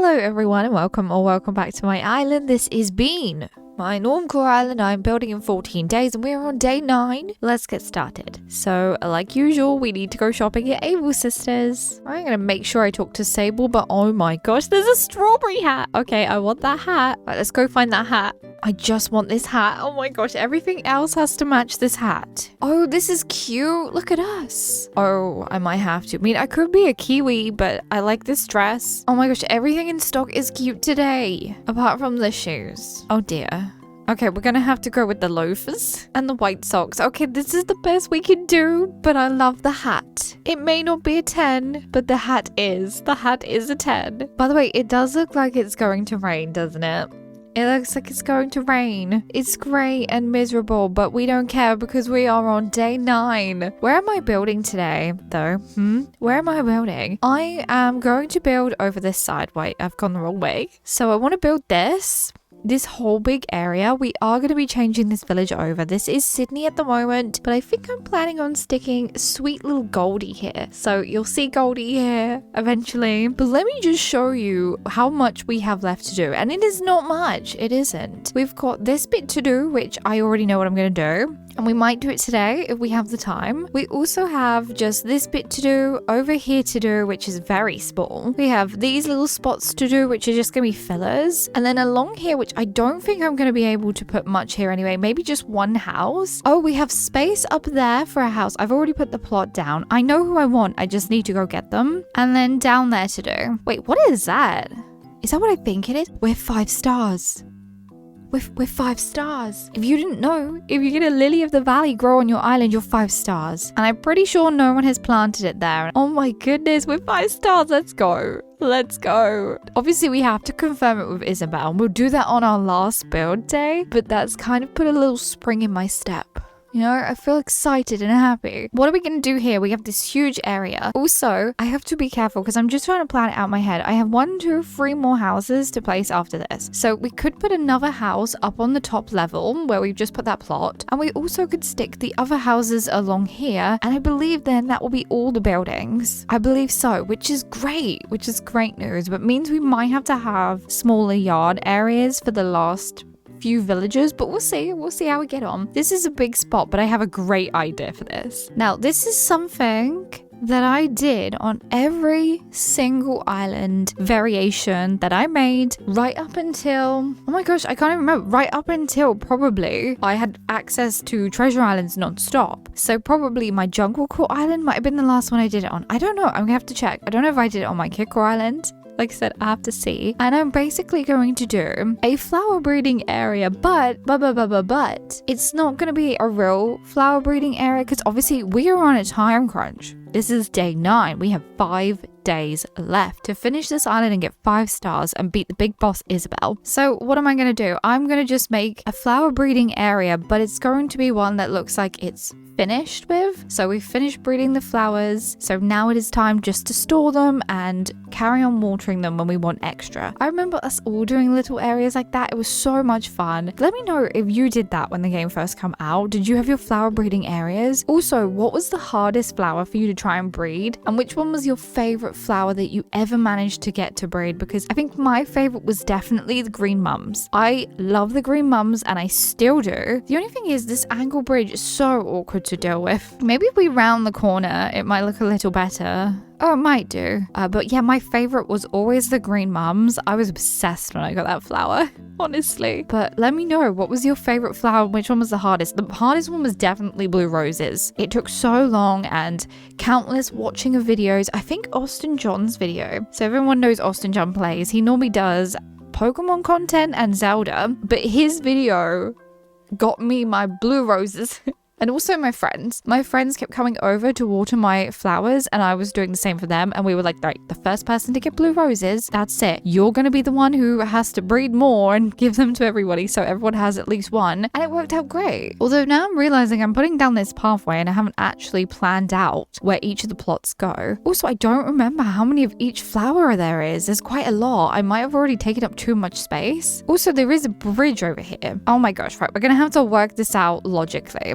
Hello everyone and welcome back to my island. This is Bean, my Normcore island. I'm building in 14 days and we're on day 9. Let's get started. So like usual, we need to go shopping at Able Sisters. I'm gonna make sure I talk to Sable, but oh my gosh, there's a strawberry hat. Okay, I want that hat. Right, let's go find that hat. I just want this hat. Oh my gosh, everything else has to match this hat. Oh, this is cute. Look at us. Oh, I might have to. I mean, I could be a Kiwi, but I like this dress. Oh my gosh, everything in stock is cute today. Apart from the shoes. Oh dear. Okay, we're gonna have to go with the loafers and the white socks. Okay, this is the best we can do, but I love the hat. It may not be a 10, but the hat is. The hat is a 10. By the way, it does look like it's going to rain, doesn't it? It looks like it's going to rain. It's grey and miserable, but we don't care because we are on day 9. Where am I building today, though? Where am I building? I am going to build over this side. Wait, I've gone the wrong way. So I want to build this whole big area. We are going to be changing this village over. This is Sydney at the moment, but I think I'm planning on sticking sweet little Goldie here. So you'll see Goldie here eventually. But let me just show you how much we have left to do. And it is not much. It isn't. We've got this bit to do, which I already know what I'm going to do. And we might do it today if we have the time. We also have just this bit to do, over here to do, which is very small. We have these little spots to do, which are just going to be fillers. And then along here, which I don't think I'm going to be able to put much here anyway. Maybe just one house. Oh, we have space up there for a house. I've already put the plot down. I know who I want. I just need to go get them. And then down there to do. Wait, what is that? Is that what I think it is? We're 5 stars. We're 5 stars. If you didn't know, if you get a lily of the valley grow on your island, you're 5 stars. And I'm pretty sure no one has planted it there. Oh my goodness, we're 5 stars. Let's go. Let's go. Obviously, we have to confirm it with Isabel. We'll do that on our last build day. But that's kind of put a little spring in my step. You know, I feel excited and happy. What are we going to do here? We have this huge area. Also, I have to be careful because I'm just trying to plan it out in my head. I have 1, 2, 3 more houses to place after this. So we could put another house up on the top level where we've just put that plot. And we also could stick the other houses along here. And I believe then that will be all the buildings. I believe so, which is great news. But means we might have to have smaller yard areas for the last few villages, but we'll see how we get on. This is a big spot, but I have a great idea for this. Now, this is something that I did on every single island variation that I made right up until, oh my gosh, I can't even remember, right up until probably I had access to treasure islands non-stop. So probably my jungle core island might have been the last one I did it on. I don't know, I'm gonna have to check. I don't know if I did it on my Kikor island. Like I said, I have to see. And I'm basically going to do a flower breeding area, but it's not going to be a real flower breeding area because obviously we are on a time crunch. This is day 9. We have 5 days left to finish this island and get 5 stars and beat the big boss Isabel. So what am I going to do? I'm going to just make a flower breeding area, but it's going to be one that looks like it's finished with. So we've finished breeding the flowers. So now it is time just to store them and carry on watering them when we want extra. I remember us all doing little areas like that. It was so much fun. Let me know if you did that when the game first came out. Did you have your flower breeding areas? Also, what was the hardest flower for you to try and breed? And which one was your favorite flower that you ever managed to get to breed? Because I think my favorite was definitely the green mums. I love the green mums and I still do. The only thing is this angle bridge is so awkward to deal with. Maybe if we round the corner, it might look a little better. Oh, it might do. But yeah, my favorite was always the green mums. I was obsessed when I got that flower, honestly. But let me know, what was your favorite flower? Which one was the hardest? The hardest one was definitely blue roses. It took so long and countless watching of videos. I think Austin John's video. So everyone knows Austin John plays. He normally does Pokemon content and Zelda, but his video got me my blue roses. And also my friends. My friends kept coming over to water my flowers and I was doing the same for them. And we were like, right, the first person to get blue roses, that's it. You're going to be the one who has to breed more and give them to everybody so everyone has at least one. And it worked out great. Although now I'm realizing I'm putting down this pathway and I haven't actually planned out where each of the plots go. Also, I don't remember how many of each flower there is. There's quite a lot. I might have already taken up too much space. Also, there is a bridge over here. Oh my gosh, right. We're going to have to work this out logically.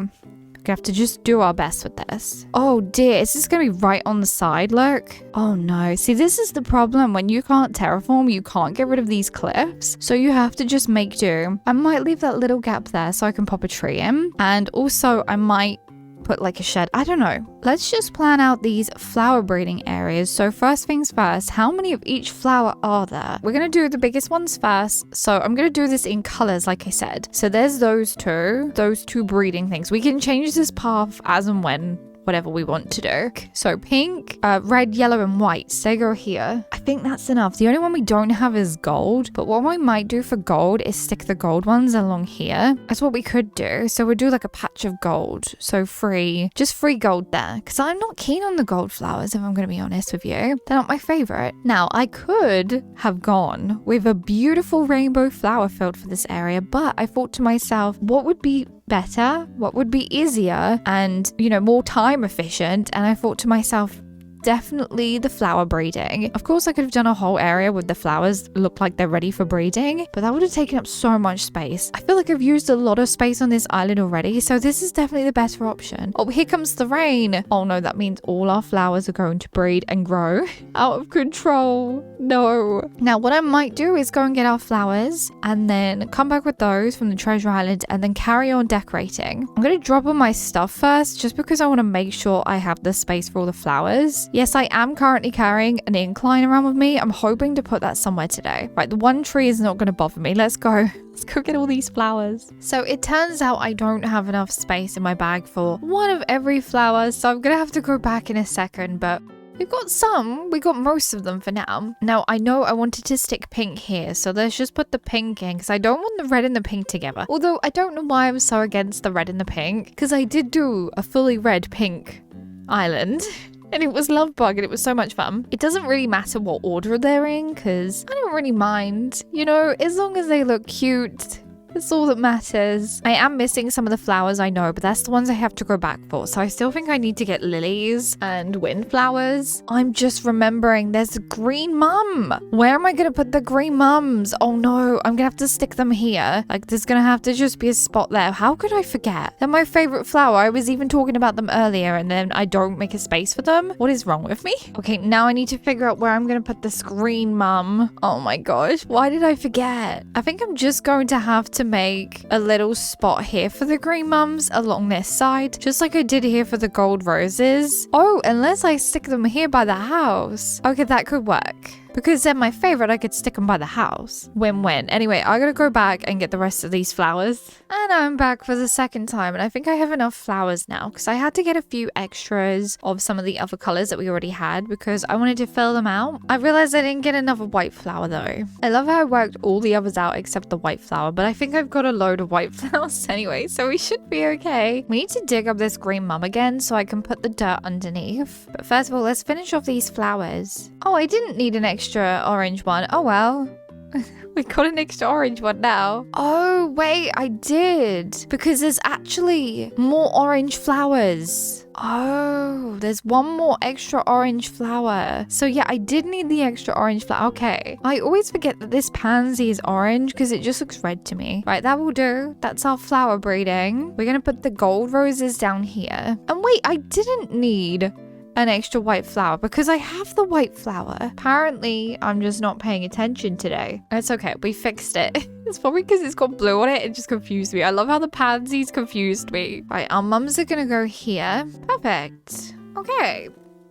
We have to just do our best with this. Oh dear, is this gonna be right on the side, look? Oh no, see this is the problem. When you can't terraform, you can't get rid of these cliffs. So you have to just make do. I might leave that little gap there so I can pop a tree in. And also I might put like a shed. I don't know. Let's just plan out these flower breeding areas. So first things first, how many of each flower are there? We're going to do the biggest ones first. So I'm going to do this in colors, like I said. So there's those two breeding things. We can change this path as and when, whatever we want to do. So pink, red, yellow, and white. So they go here. I think that's enough. The only one we don't have is gold. But what we might do for gold is stick the gold ones along here. That's what we could do. So we'll do like a patch of gold. So just free gold there. Because I'm not keen on the gold flowers, if I'm going to be honest with you. They're not my favorite. Now, I could have gone with a beautiful rainbow flower field for this area. But I thought to myself, what would be better, what would be easier and, you know, more time efficient? And I thought to myself, definitely the flower breeding. Of course, I could have done a whole area with the flowers look like they're ready for breeding, but that would have taken up so much space. I feel like I've used a lot of space on this island already, so this is definitely the better option. Oh, here comes the rain. Oh no, that means all our flowers are going to breed and grow out of control. No. Now, what I might do is go and get our flowers and then come back with those from the treasure island and then carry on decorating. I'm going to drop all my stuff first just because I want to make sure I have the space for all the flowers. Yes, I am currently carrying an incline around with me. I'm hoping to put that somewhere today. Right, the one tree is not going to bother me. Let's go. Let's go get all these flowers. So it turns out I don't have enough space in my bag for one of every flower. So I'm going to have to go back in a second, but we've got some. We got most of them for now. Now, I know I wanted to stick pink here, so let's just put the pink in because I don't want the red and the pink together. Although I don't know why I'm so against the red and the pink because I did do a fully red pink island. And it was love bug and it was so much fun. It doesn't really matter what order they're in because I don't really mind. You know, as long as they look cute. That's all that matters. I am missing some of the flowers, I know, but that's the ones I have to go back for. So I still think I need to get lilies and windflowers. I'm just remembering there's a green mum. Where am I going to put the green mums? Oh no, I'm going to have to stick them here. Like there's going to have to just be a spot there. How could I forget? They're my favorite flower. I was even talking about them earlier and then I don't make a space for them. What is wrong with me? Okay, now I need to figure out where I'm going to put this green mum. Oh my gosh, why did I forget? I think I'm just going to have to make a little spot here for the green mums along this side, just like I did here for the gold roses. Oh, unless I stick them here by the house. Okay, that could work. Because they're my favorite, I could stick them by the house. Win-win. Anyway, I gotta go back and get the rest of these flowers. And I'm back for the second time. And I think I have enough flowers now. Because I had to get a few extras of some of the other colors that we already had. Because I wanted to fill them out. I realized I didn't get another white flower though. I love how I worked all the others out except the white flower. But I think I've got a load of white flowers anyway. So we should be okay. We need to dig up this green mum again so I can put the dirt underneath. But first of all, let's finish off these flowers. Oh, I didn't need an extra orange one. Oh well. We got an extra orange one now. Oh wait, I did. Because there's actually more orange flowers. Oh, there's one more extra orange flower. So yeah, I did need the extra orange flower. Okay. I always forget that this pansy is orange because it just looks red to me. Right, that will do. That's our flower breeding. We're going to put the gold roses down here. And wait, I didn't need an extra white flower because I have the white flower. Apparently, I'm just not paying attention today. It's okay. We fixed it. It's probably because it's got blue on it. It just confused me. I love how the pansies confused me. Right, our mums are going to go here. Perfect. Okay.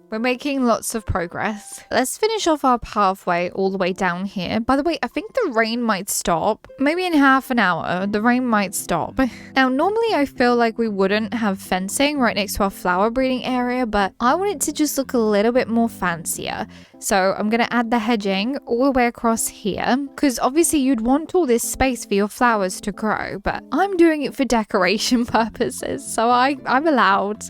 We're making lots of progress. Let's finish off our pathway all the way down here. By the way, I think the rain might stop. Maybe in half an hour, the rain might stop. Now, normally I feel like we wouldn't have fencing right next to our flower breeding area, but I want it to just look a little bit more fancier. So I'm going to add the hedging all the way across here because obviously you'd want all this space for your flowers to grow, but I'm doing it for decoration purposes. So I'm allowed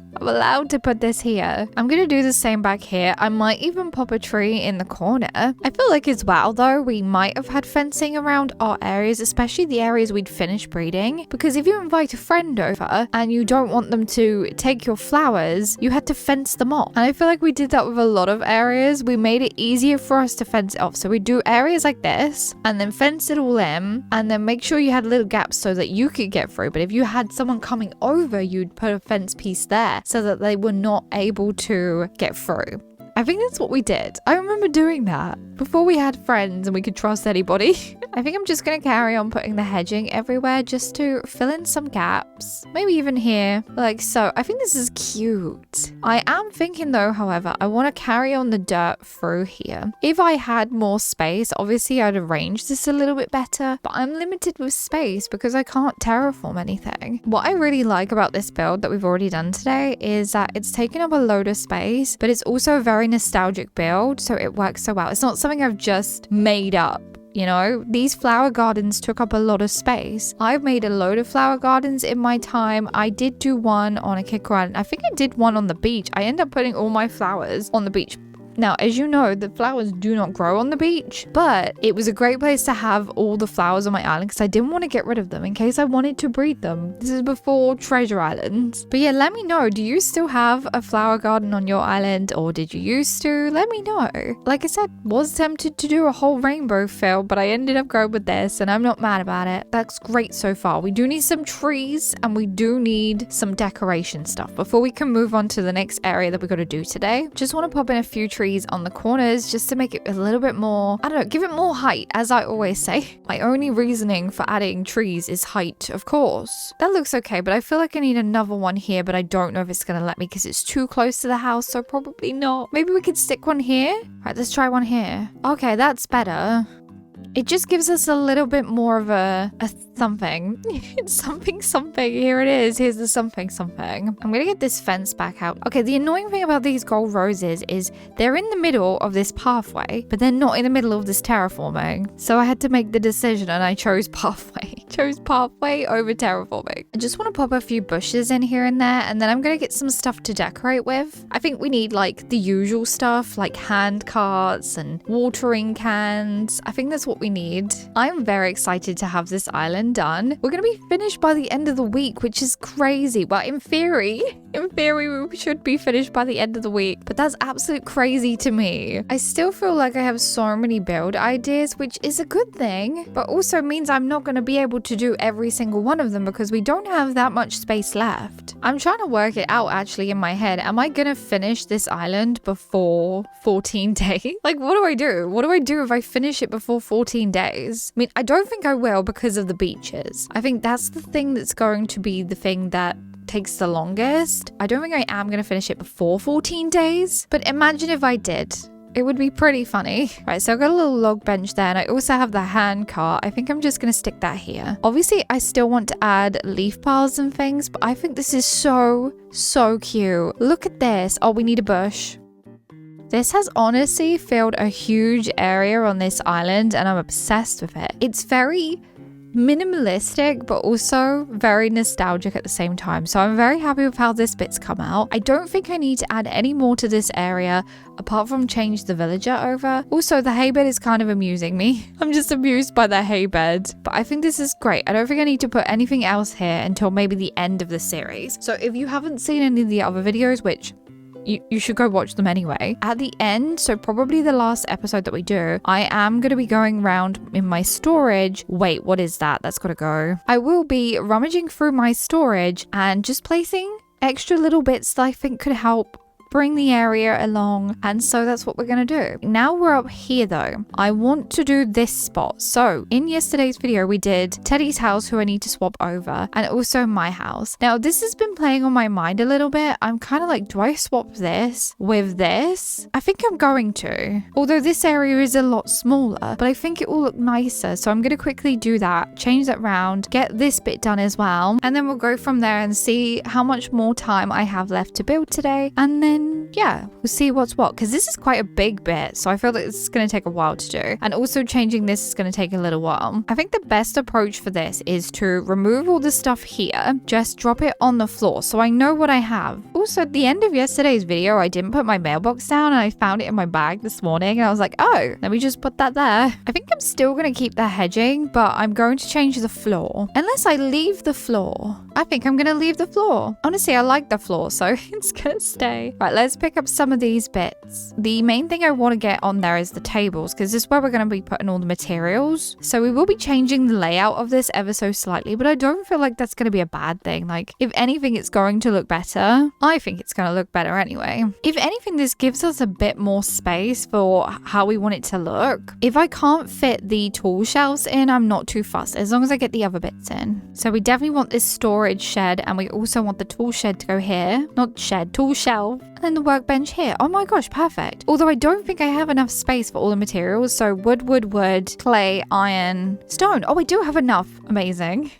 to put this here. I'm going to do the same same back here. I might even pop a tree in the corner. I feel like as well though, we might have had fencing around our areas, especially the areas we'd finished breeding, because if you invite a friend over and you don't want them to take your flowers, you had to fence them off. And I feel like we did that with a lot of areas. We made it easier for us to fence it off. So we do areas like this and then fence it all in, and then make sure you had little gaps so that you could get through. But if you had someone coming over, you'd put a fence piece there so that they were not able to get through. I think that's what we did. I remember doing that before we had friends and we could trust anybody. I think I'm just going to carry on putting the hedging everywhere just to fill in some gaps. Maybe even here, like so. I think this is cute. I am thinking though, however, I want to carry on the dirt through here. If I had more space, obviously I'd arrange this a little bit better, but I'm limited with space because I can't terraform anything. What I really like about this build that we've already done today is that it's taken up a load of space, but it's also a very nostalgic build, so it works so well. It's not something I've just made up. You know, these flower gardens took up a lot of space. I've made a load of flower gardens in my time. I did do one on a kick around. I think I did one on the beach. I ended up putting all my flowers on the beach. Now, as you know, the flowers do not grow on the beach, but it was a great place to have all the flowers on my island because I didn't want to get rid of them in case I wanted to breed them. This is before Treasure Island. But yeah, let me know. Do you still have a flower garden on your island, or did you used to? Let me know. Like I said, was tempted to do a whole rainbow fill, but I ended up going with this and I'm not mad about it. That's great so far. We do need some trees and we do need some decoration stuff before we can move on to the next area that we got to do today. Just want to pop in a few trees on the corners just to make it a little bit more, I don't know, give it more height, as I always say. My only reasoning for adding trees is height, of course. That looks okay, but I feel like I need another one here, but I don't know if it's gonna let me because it's too close to the house, so probably not. Maybe we could stick one here. All right, let's try one here. Okay, that's better. It just gives us a little bit more of a something. something. Here it is. Here's the something. I'm gonna get this fence back out. Okay, the annoying thing about these gold roses is they're in the middle of this pathway, but they're not in the middle of this terraforming. So I had to make the decision and I chose pathway. Chose pathway over terraforming. I just want to pop a few bushes in here and there, and then I'm gonna get some stuff to decorate with. I think we need like the usual stuff like hand carts and watering cans. I think that's what we need. I'm very excited to have this island done. We're gonna be finished by the end of the week, which is crazy. Well, in theory we should be finished by the end of the week, but that's absolute crazy to me. I still feel like I have so many build ideas, which is a good thing, but also means I'm not gonna be able to do every single one of them because we don't have that much space left. I'm trying to work it out actually in my head. Am I gonna finish this island before 14 days? Like, what do I do? What do I do if I finish it before 14 days? I mean, I don't think I will because of the beaches. I think that's the thing that's going to be the thing that takes the longest. I don't think I am going to finish it before 14 days, but imagine if I did. It would be pretty funny. Right, so I've got a little log bench there, and I also have the hand cart. I think I'm just going to stick that here. Obviously, I still want to add leaf piles and things, but I think this is so cute. Look at this. Oh, we need a bush. This has honestly filled a huge area on this island, and I'm obsessed with it. It's very minimalistic, but also very nostalgic at the same time. So I'm very happy with how this bit's come out. I don't think I need to add any more to this area apart from change the villager over. Also, the hay bed is kind of amusing me. I'm just amused by the hay bed, but I think this is great. I don't think I need to put anything else here until maybe the end of the series. So if you haven't seen any of the other videos, which you should go watch them anyway. At the end, so probably the last episode that we do, I am going to be going around in my storage. Wait, what is that? That's got to go. I will be rummaging through my storage and just placing extra little bits that I think could help bring the area along, and so that's what we're gonna do. Now we're up here though. I want to do this spot. So in yesterday's video we did Teddy's house, who I need to swap over, and also my house. Now this has been playing on my mind a little bit. I'm kind of like, do I swap this with this? I think I'm going to, although this area is a lot smaller, but I think it will look nicer, so I'm gonna quickly do that, change that round, get this bit done as well, and then we'll go from there and see how much more time I have left to build today, and then then yeah, we'll see what's what, because this is quite a big bit, so I feel like it's going to take a while to do. And also changing this is going to take a little while. I think the best approach for this is to remove all the stuff here, just drop it on the floor so I know what I have. Also, at the end of yesterday's video, I didn't put my mailbox down and I found it in my bag this morning and I was like, oh, let me just put that there. I think I'm still going to keep the hedging, but I'm going to change the floor. Unless I leave the floor. I think I'm going to leave the floor. Honestly, I like the floor, so it's going to stay. Right, let's pick up some of these bits. The main thing I want to get on there is the tables, because this is where we're going to be putting all the materials. So we will be changing the layout of this ever so slightly, but I don't feel like that's going to be a bad thing. Like, if anything, it's going to look better. I think it's going to look better anyway. If anything, this gives us a bit more space for how we want it to look. If I can't fit the tool shelves in, I'm not too fussed, as long as I get the other bits in. So we definitely want this storage shed, and we also want the tool shed to go here. Not shed, tool shelf. And then the workbench here. Oh my gosh, perfect. Although I don't think I have enough space for all the materials. So wood, clay, iron, stone. Oh, I do have enough. Amazing.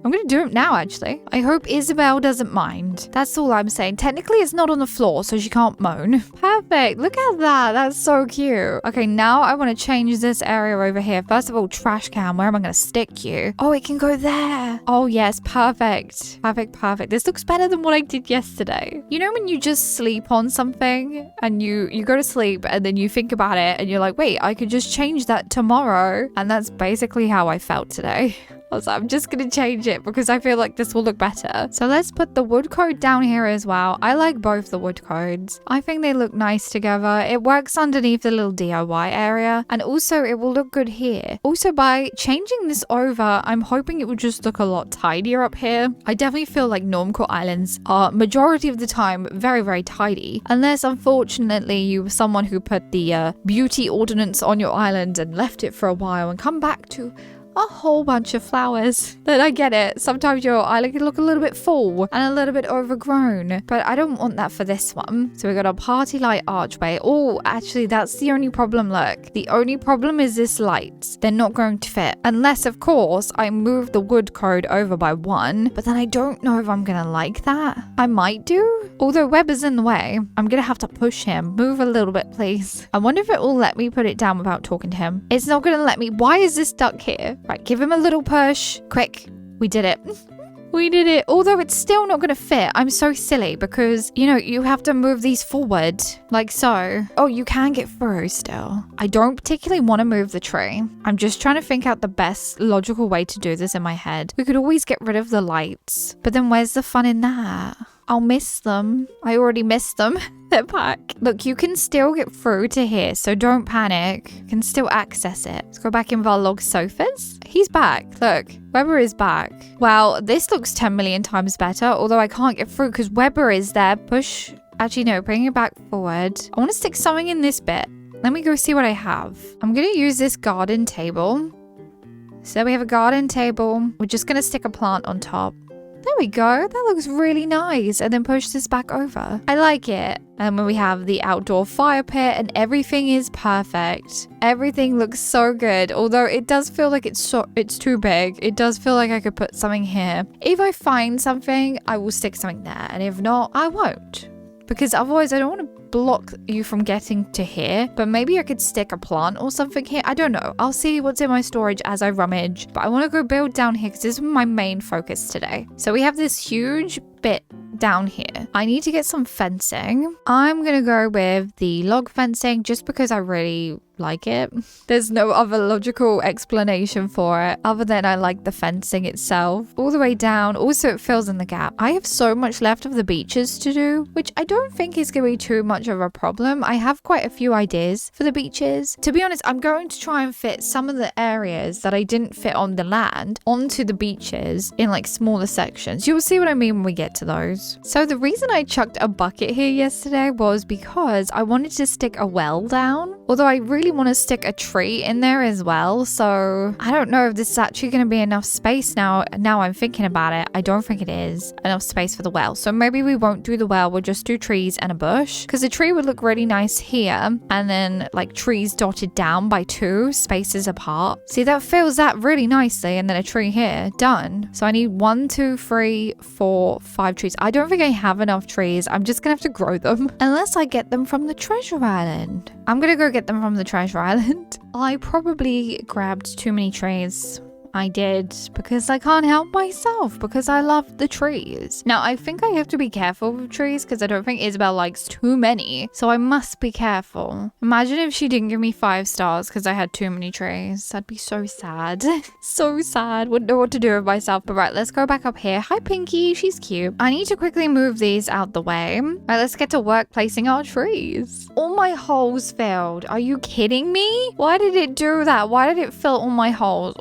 I'm going to do it now, actually. I hope Isabel doesn't mind. That's all I'm saying. Technically, it's not on the floor, so she can't moan. Perfect. Look at that. That's so cute. Okay, now I want to change this area over here. First of all, trash can. Where am I going to stick you? Oh, it can go there. Oh, yes. Perfect. Perfect. This looks better than what I did yesterday. You know when you just sleep on something and you go to sleep and then you think about it and you're like, wait, I could just change that tomorrow. And that's basically how I felt today. I was like, I'm just going to change it because I feel like this will look better. So let's put the wood code down here as well. I like both the wood codes. I think they look nice together. It works underneath the little DIY area. And also it will look good here. Also by changing this over, I'm hoping it will just look a lot tidier up here. I definitely feel like Normcore Islands are majority of the time very, very tidy. Unless unfortunately you were someone who put the beauty ordinance on your island and left it for a while and come back to a whole bunch of flowers. Then I get it. Sometimes your island can look a little bit full and a little bit overgrown, but I don't want that for this one. So we got a party light archway. Oh, actually that's the only problem. Look, the only problem is this lights. They're not going to fit unless of course I move the wood code over by 1, but then I don't know if I'm gonna like that. I might do, although Web is in the way. I'm gonna have to push him. Move a little bit, please. I wonder if it will let me put it down without talking to him. It's not gonna let me. Why is this stuck here? Right, give him a little push. Quick. We did it. We did it. Although it's still not going to fit. I'm so silly because, you know, you have to move these forward like so. Oh, you can get through still. I don't particularly want to move the tree. I'm just trying to think out the best logical way to do this in my head. We could always get rid of the lights, but then where's the fun in that? I'll miss them. I already missed them. They're back. Look, you can still get through to here, so don't panic. You can still access it. Let's go back in our log sofas. He's back. Look, Weber is back. Wow, this looks 10 million times better, although I can't get through because Weber is there. Push. Actually, no, bring it back forward. I want to stick something in this bit. Let me go see what I have. I'm going to use this garden table. So we have a garden table. We're just going to stick a plant on top. There we go. That looks really nice. And then push this back over. I like it. And when we have the outdoor fire pit and everything is perfect. Everything looks so good. Although it does feel like it's too big. It does feel like I could put something here. If I find something, I will stick something there. And if not, I won't. Because otherwise I don't want to block you from getting to here, but maybe I could stick a plant or something here. I don't know. I'll see what's in my storage as I rummage, but I want to go build down here because this is my main focus today. So we have this huge bit down here. I need to get some fencing. I'm gonna go with the log fencing just because I really like it. There's no other logical explanation for it other than I like the fencing itself. All the way down. Also, it fills in the gap. I have so much left of the beaches to do, which I don't think is gonna be too much of a problem. I have quite a few ideas for the beaches. To be honest, I'm going to try and fit some of the areas that I didn't fit on the land onto the beaches in like smaller sections. You'll see what I mean when we get to those. So the reason I chucked a bucket here yesterday was because I wanted to stick a well down. Although I really want to stick a tree in there as well. So I don't know if this is actually going to be enough space now. Now I'm thinking about it. I don't think it is enough space for the well. So maybe we won't do the well. We'll just do trees and a bush. Because the tree would look really nice here. And then like trees dotted down by 2 spaces apart. See, that fills that really nicely. And then a tree here. Done. So I need 1, 2, 3, 4, 5 trees. I don't think I have enough trees. I'm just gonna have to grow them. Unless I get them from the treasure island. I'm gonna go get them from the treasure island. I probably grabbed too many trees. I did, because I can't help myself, because I love the trees. Now, I think I have to be careful with trees, because I don't think Isabel likes too many, so I must be careful. Imagine if she didn't give me 5 stars because I had too many trees. I'd be so sad. So sad. Wouldn't know what to do with myself. But right, let's go back up here. Hi, Pinky. She's cute. I need to quickly move these out the way. Right, let's get to work placing our trees. All my holes filled. Are you kidding me? Why did it do that? Why did it fill all my holes?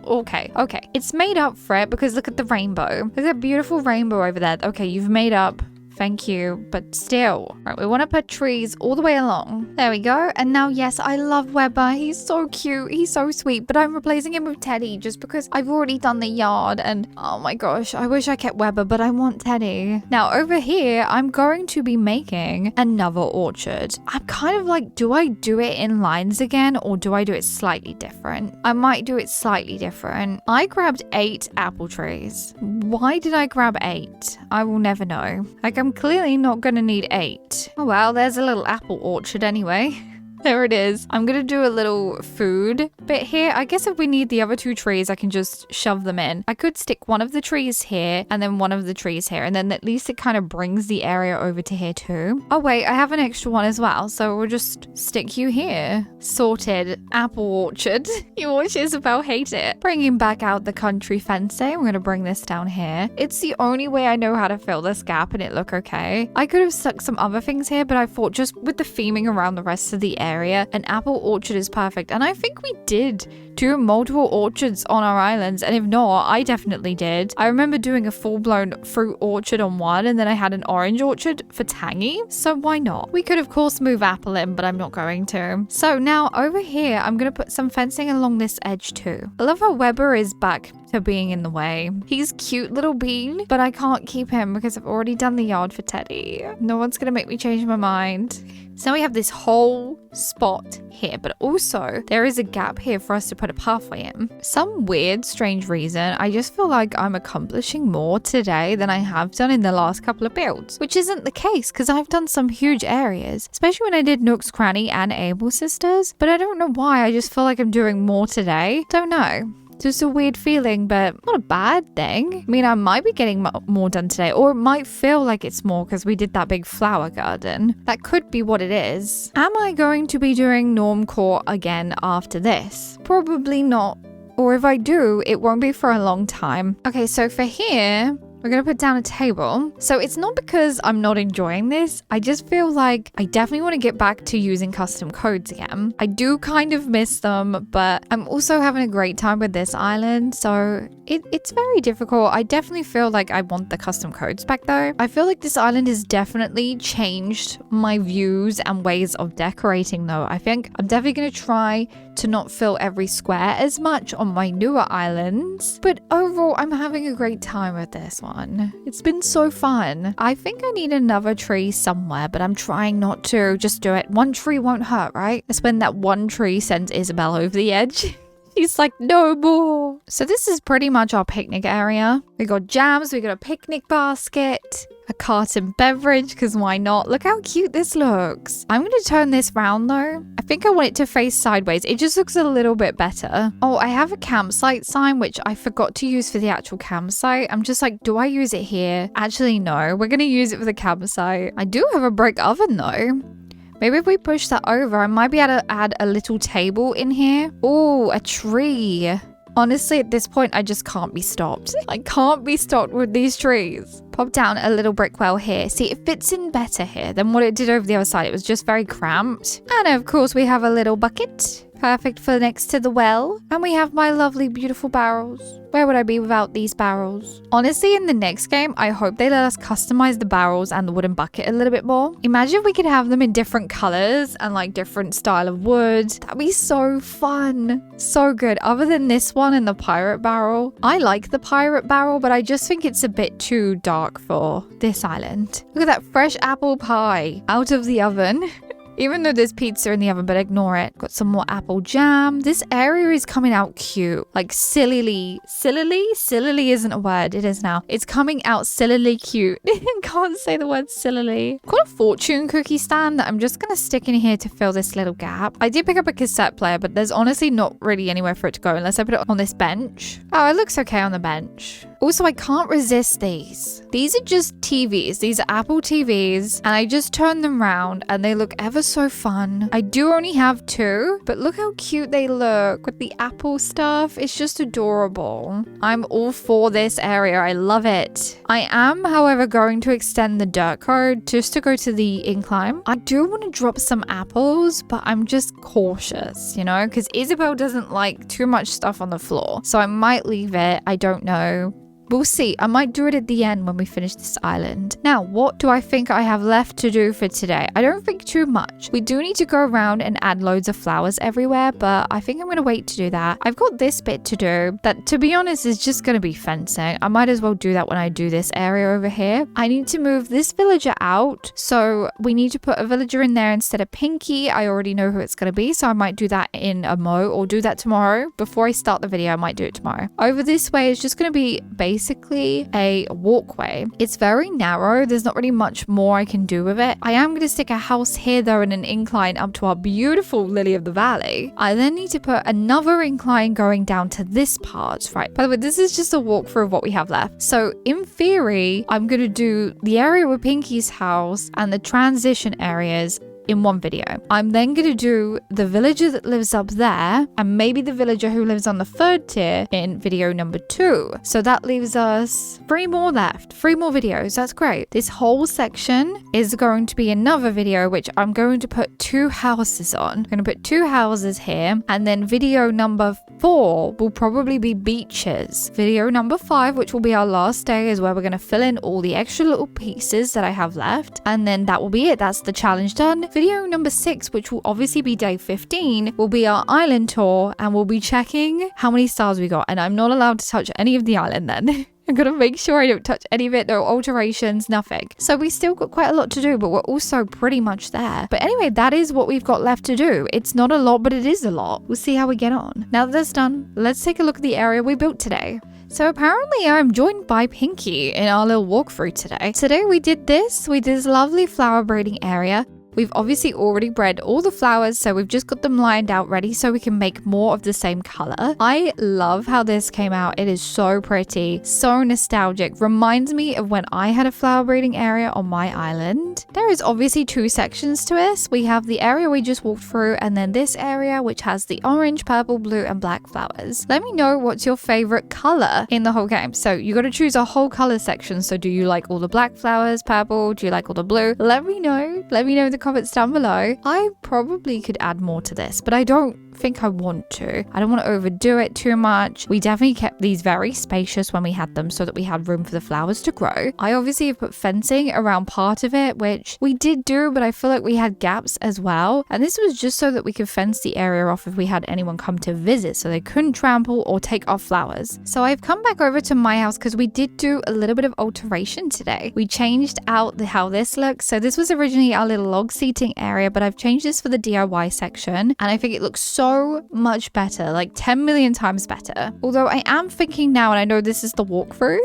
Okay, it's made up for it because look at the rainbow. Look at that beautiful rainbow over there. Okay, you've made up. Thank you, but still. Right, we want to put trees all the way along. There we go. And now, yes, I love Weber. He's so cute. He's so sweet. But I'm replacing him with Teddy just because I've already done the yard. And oh my gosh, I wish I kept Weber, but I want Teddy. Now, over here, I'm going to be making another orchard. I'm kind of like, do I do it in lines again or do I do it slightly different? I might do it slightly different. I grabbed 8 apple trees. Why did I grab 8? I will never know. Like, I'm clearly not gonna need 8. Oh well, there's a little apple orchard anyway. There it is. I'm gonna do a little food bit here. I guess if we need the other 2 trees, I can just shove them in. I could stick one of the trees here and then one of the trees here. And then at least it kind of brings the area over to here too. Oh wait, I have an extra one as well. So we'll just stick you here. Sorted. Apple orchard. You watch Isabel hate it. Bringing back out the country fencing. I'm gonna bring this down here. It's the only way I know how to fill this gap and it look okay. I could have stuck some other things here, but I thought just with the theming around the rest of the area, an apple orchard is perfect. And I think we did do multiple orchards on our islands, and if not, I definitely did. I remember doing a full-blown fruit orchard on one, and then I had an orange orchard for Tangy, so why not? We could of course move apple in, but I'm not going to. So now over here, I'm gonna put some fencing along this edge too. I love how Weber is back to being in the way. He's cute little bean, but I can't keep him because I've already done the yard for Teddy. No one's gonna make me change my mind. So we have this whole spot here, but also there is a gap here for us to put a pathway in. Some weird, strange reason, I just feel like I'm accomplishing more today than I have done in the last couple of builds, which isn't the case because I've done some huge areas, especially when I did Nook's Cranny and Able Sisters, but I don't know why. I just feel like I'm doing more today. Don't know. Just a weird feeling, but not a bad thing. I mean, I might be getting more done today, or it might feel like it's more because we did that big flower garden. That could be what it is. Am I going to be doing Normcore again after this? Probably not. Or if I do, it won't be for a long time. Okay, so for here, we're going to put down a table. So it's not because I'm not enjoying this. I just feel like I definitely want to get back to using custom codes again. I do kind of miss them, but I'm also having a great time with this island. So it's very difficult. I definitely feel like I want the custom codes back though. I feel like this island has definitely changed my views and ways of decorating though. I think I'm definitely going to try to not fill every square as much on my newer islands. But overall, I'm having a great time with this one. It's been so fun. I think I need another tree somewhere, but I'm trying not to. Just do it. One tree won't hurt, right? That's when that one tree sends Isabel over the edge. He's like, no more. So this is pretty much our picnic area. We got jams, we got a picnic basket, a carton beverage, because why not? Look how cute this looks. I'm going to turn this round though. I think I want it to face sideways. It just looks a little bit better. Oh, I have a campsite sign, which I forgot to use for the actual campsite. I'm just like, do I use it here? Actually, no. We're going to use it for the campsite. I do have a brick oven though. Maybe if we push that over, I might be able to add a little table in here. Oh, a tree. Honestly, at this point, I just can't be stopped. I can't be stopped with these trees. Pop down a little brick wall here. See, it fits in better here than what it did over the other side. It was just very cramped. And of course, we have a little bucket. Perfect for next to the well. And we have my lovely, beautiful barrels. Where would I be without these barrels? Honestly, in the next game, I hope they let us customize the barrels and the wooden bucket a little bit more. Imagine if we could have them in different colors and like different style of wood. That'd be so fun. So good. Other than this one and the pirate barrel. I like the pirate barrel, but I just think it's a bit too dark for this island. Look at that fresh apple pie out of the oven. Even though there's pizza in the oven, but ignore it. Got some more apple jam. This area is coming out cute. Like sillily. Sillily isn't a word. It is now. It's coming out sillily cute. Can't say the word sillily. Got a fortune cookie stand that I'm just going to stick in here to fill this little gap. I did pick up a cassette player, but there's honestly not really anywhere for it to go unless I put it on this bench. Oh, it looks okay on the bench. Also, I can't resist these. These are just TVs. These are Apple TVs, and I just turned them around and they look ever so fun. I do only have 2, but look how cute they look with the Apple stuff. It's just adorable. I'm all for this area. I love it. I am, however, going to extend the dirt code just to go to the incline. I do want to drop some apples, but I'm just cautious, you know, because Isabel doesn't like too much stuff on the floor. So I might leave it. I don't know. We'll see. I might do it at the end when we finish this island. Now, what do I think I have left to do for today? I don't think too much. We do need to go around and add loads of flowers everywhere, but I think I'm going to wait to do that. I've got this bit to do that, to be honest, is just going to be fencing. I might as well do that when I do this area over here. I need to move this villager out, so we need to put a villager in there instead of Pinky. I already know who it's going to be, so I might do that in a mo or do that tomorrow. Before I start the video, I might do it tomorrow. Over this way is just going to be basically a walkway. It's very narrow. There's not really much more I can do with it. I am going to stick a house here though and an incline up to our beautiful Lily of the Valley. I then need to put another incline going down to this part. Right. By the way, this is just a walkthrough of what we have left. So in theory, I'm going to do the area with Pinky's house and the transition areas in one video. I'm then going to do the villager that lives up there and maybe the villager who lives on the 3rd tier in video number 2. So that leaves us 3 more left. 3 more videos. That's great. This whole section is going to be another video which I'm going to put 2 houses on. I'm going to put 2 houses here, and then video number 4 will probably be beaches. Video number 5, which will be our last day, is where we're going to fill in all the extra little pieces that I have left, and then that will be it. That's the challenge done. Video number 6, which will obviously be day 15, will be our island tour, and we'll be checking how many stars we got. And I'm not allowed to touch any of the island then. I'm gonna make sure I don't touch any of it, no alterations, nothing. So we still got quite a lot to do, but we're also pretty much there. But anyway, that is what we've got left to do. It's not a lot, but it is a lot. We'll see how we get on. Now that that's done, let's take a look at the area we built today. So apparently I'm joined by Pinky in our little walkthrough today. Today we did this lovely flower breeding area. We've obviously already bred all the flowers, so we've just got them lined out ready so we can make more of the same color. I love how this came out. It is so pretty, so nostalgic. Reminds me of when I had a flower breeding area on my island. There is obviously 2 sections to this. We have the area we just walked through, and then this area which has the orange, purple, blue, and black flowers. Let me know what's your favorite color in the whole game. So you got to choose a whole color section. So do you like all the black flowers, purple? Do you like all the blue? Let me know. Let me know in the comments down below. I probably could add more to this, but I don't think I want to. I don't want to overdo it too much. We definitely kept these very spacious when we had them so that we had room for the flowers to grow. I obviously have put fencing around part of it, which we did do, but I feel like we had gaps as well. And this was just so that we could fence the area off if we had anyone come to visit so they couldn't trample or take off flowers. So I've come back over to my house because we did do a little bit of alteration today. We changed out how this looks. So this was originally our little log seating area, but I've changed this for the DIY section, and I think it looks so much better, like 10 million times better. Although I am thinking now, and I know this is the walkthrough,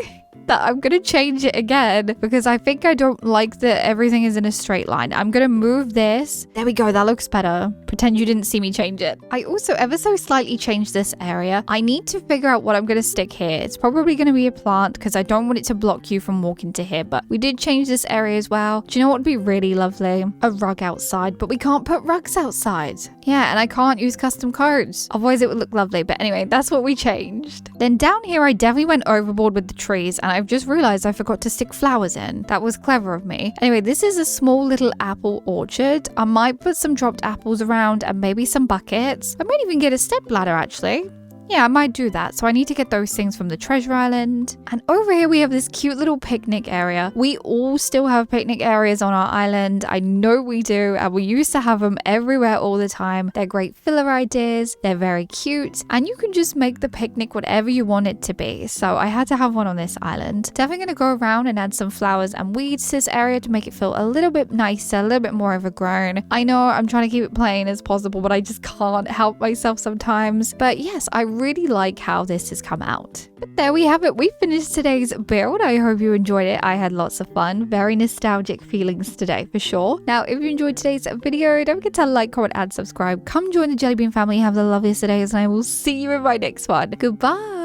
that I'm gonna change it again because I think I don't like that everything is in a straight line. I'm gonna move this. There we go, that looks better. Pretend you didn't see me change it. I also ever so slightly changed this area. I need to figure out what I'm gonna stick here. It's probably gonna be a plant because I don't want it to block you from walking to here, but we did change this area as well. Do you know what would be really lovely? A rug outside, but we can't put rugs outside. Yeah, and I can't use custom codes. Otherwise it would look lovely, but anyway, that's what we changed. Then down here I definitely went overboard with the trees, and I've just realized I forgot to stick flowers in. That was clever of me. Anyway, this is a small little apple orchard. I might put some dropped apples around and maybe some buckets. I might even get a step ladder actually. Yeah, I might do that. So I need to get those things from the treasure island. And over here we have this cute little picnic area. We all still have picnic areas on our island. I know we do. And we used to have them everywhere all the time. They're great filler ideas. They're very cute. And you can just make the picnic whatever you want it to be. So I had to have one on this island. Definitely going to go around and add some flowers and weeds to this area to make it feel a little bit nicer, a little bit more overgrown. I know I'm trying to keep it plain as possible, but I just can't help myself sometimes. But yes, I really like how this has come out. But there we have it. We finished today's build. I hope you enjoyed it. I had lots of fun. Very nostalgic feelings today for sure. Now, if you enjoyed today's video, don't forget to like, comment, and subscribe. Come join the Jelly Bean family. Have the loveliest of days, and I will see you in my next one. Goodbye.